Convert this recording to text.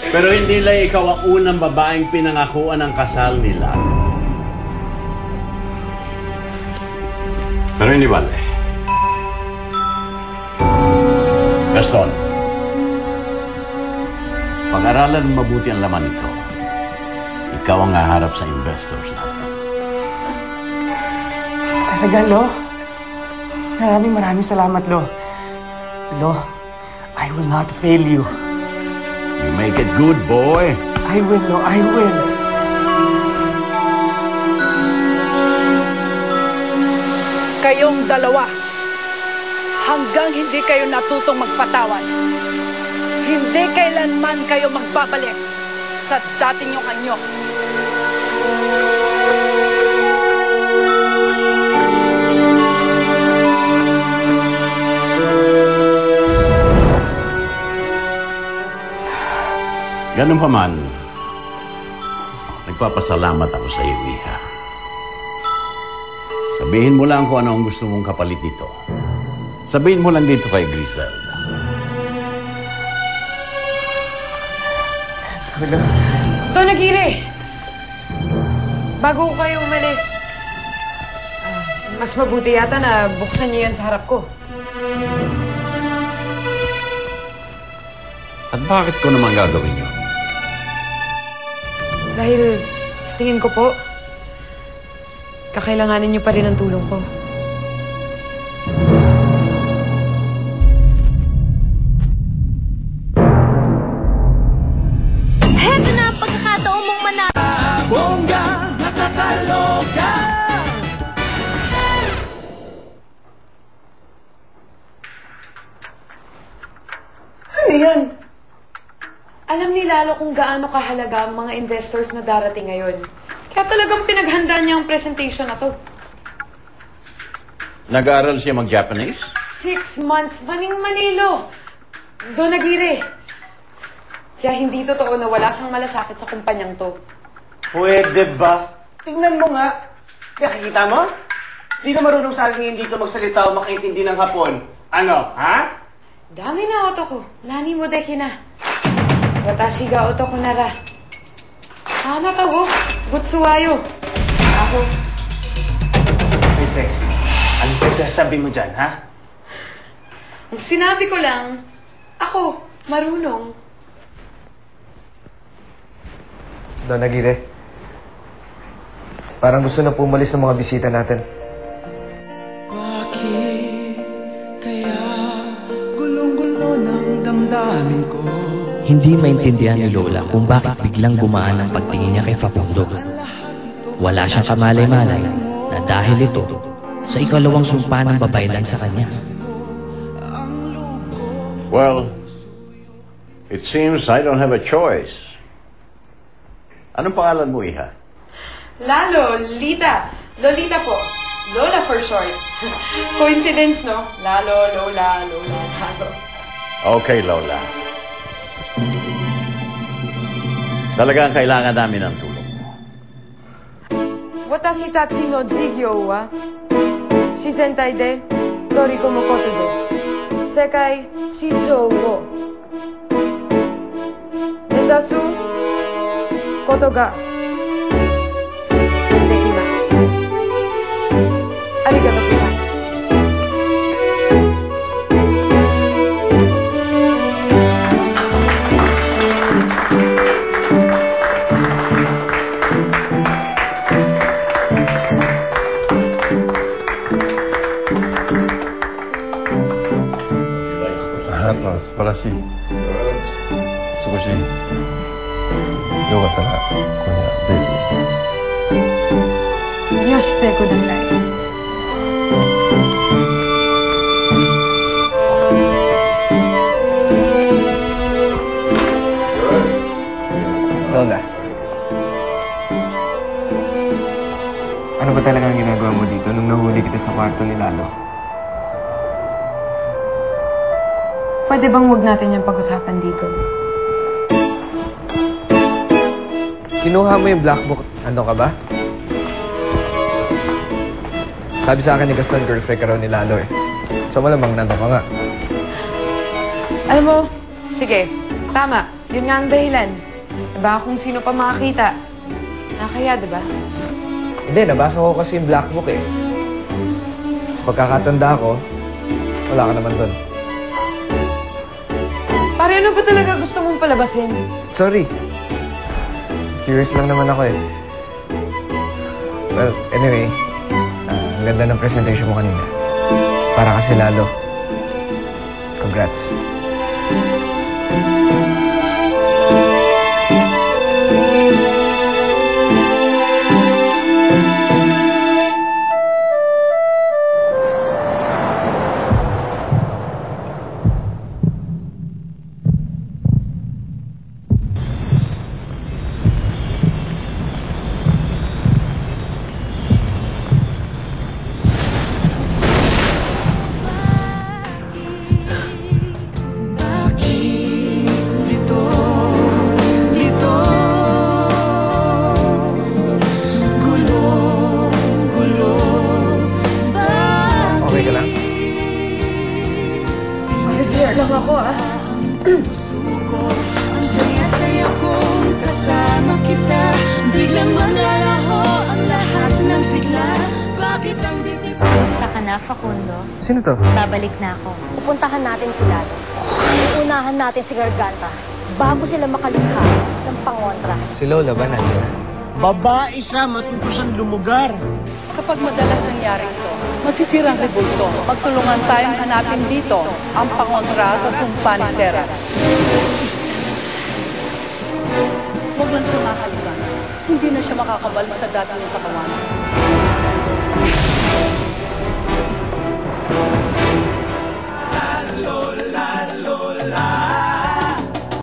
Pero hindi lang ikaw ang unang babaeng pinangakuan ng kasal nila. Pero hindi bale. Gaston, pag-aralan mo mabuti ang laman nito. Ikaw ang haharap sa investors natin. Talaga, Lo? Maraming salamat, Lo. Lo, I will not fail you. You make it good, boy. I will, Lo. I will. Kayong dalawa, hanggang hindi kayo natutong magpatawad, hindi kailanman kayo magbabalik sa dati niyong anyo. Ganun pa man, nagpapasalamat ako sa iyo, Iha. Sabihin mo lang kung ano ang gusto mong kapalit dito. Sabihin mo lang dito kay Griselda. Don Aguirre! Bago ko kayo umalis, mas mabuti yata na buksan niyo yan sa harap ko. At bakit ko naman gagawin yun? Dahil sa tingin ko po, kakailanganin niyo pa rin ang tulong ko. Heto na ang pagkakataon mong manalo. Bongga, nakakaloka! Ano yan? Alam ni Lalo kung gaano kahalaga ang mga investors na darating ngayon. Kaya talagang pinaghandaan niya ang presentation na to. Nag-aaral siya mag-Japanese? 6 months, maning-manilo. Don Aguirre. Kaya hindi totoo na wala siyang malasakit sa kumpanyang to. Pwede ba? Tingnan mo nga. Nakikita mo? Sino marunong sa akin dito magsalita o makaintindi ng Hapon? Ano, ha? Dami na oto ko. Nani mo deki na. Watashi ga otoko nara. Hanata wo butsuwayo. Ako. Hey, sexy. Ano pagsasabi mo dyan, ha? Ang sinabi ko lang, ako, marunong. Don Aguirre, parang gusto na pumalis ng mga bisita natin. Bakit kaya gulong-gulo ng damdamin ko? Hindi maintindihan ni Lola kung bakit biglang gumaan ang pagtingin niya kay Facundo. Wala siyang kamalay-malay na dahil ito sa ikalawang sumpa ng babaylan sa kanya. Well, it seems I don't have a choice. Anong pangalan mo, Iha? Lalo, Lita. Lolita po. Lola for short. Coincidence, no? Lalo, Lola, Lola, Lalo. Okay, Lola. Talagang kailangan namin ng tulong mo. Watashi tachi no jigyo wa shizentai de torikomu koto de sekai shijou wo mezasu koto ga dekimasu. Arigatou gozaimasu. Lola, ano ba talagang ginagawa mo dito nung nahuli kita sa kwarto ni Lalo? Pwede bang huwag natin yung pag-usapan dito? Kinuha mo yung black book. Ano ka ba? Sabi sa akin ni Gaston, girlfriend ka raw ni Lalo eh. So malamang nandun ka nga. Alam mo, sige, tama. Yun nga ang dahilan. Baka kung sino pa makakita. Nakakaya, diba? Hindi, nabasa ko kasi yung black book eh. Sa pagkakatanda ko, wala ka naman doon. Pare, ano ba talaga gusto mong palabasin? Sorry. Curious lang naman ako eh. Well, anyway, ang ganda ng presentation mo kanina. Para kasi lalo. Congrats. Okay ka lang? Mag-share lang ako, ah. Ang saya-saya kong kasama kita. Biglang malalaho ang lahat ng sigla. Bakit ang dibdib? Basta ka na, Facundo. Sino to? Babalik na ako. Pupuntahan natin si Lalo. Uunahan natin si Garganta bago sila makalikha ng pangontra. Si Lola ba nandiyan? Babae siya, matuto siyang lumugar. Kapag madalas nangyari ito, masisirang rebulto. Magtulungan tayong hanapin dito ang pangontra sa sumpa ni Sera. Huwag lang siya makalimutan. Hindi na siya makakabalik sa dati ng katawan.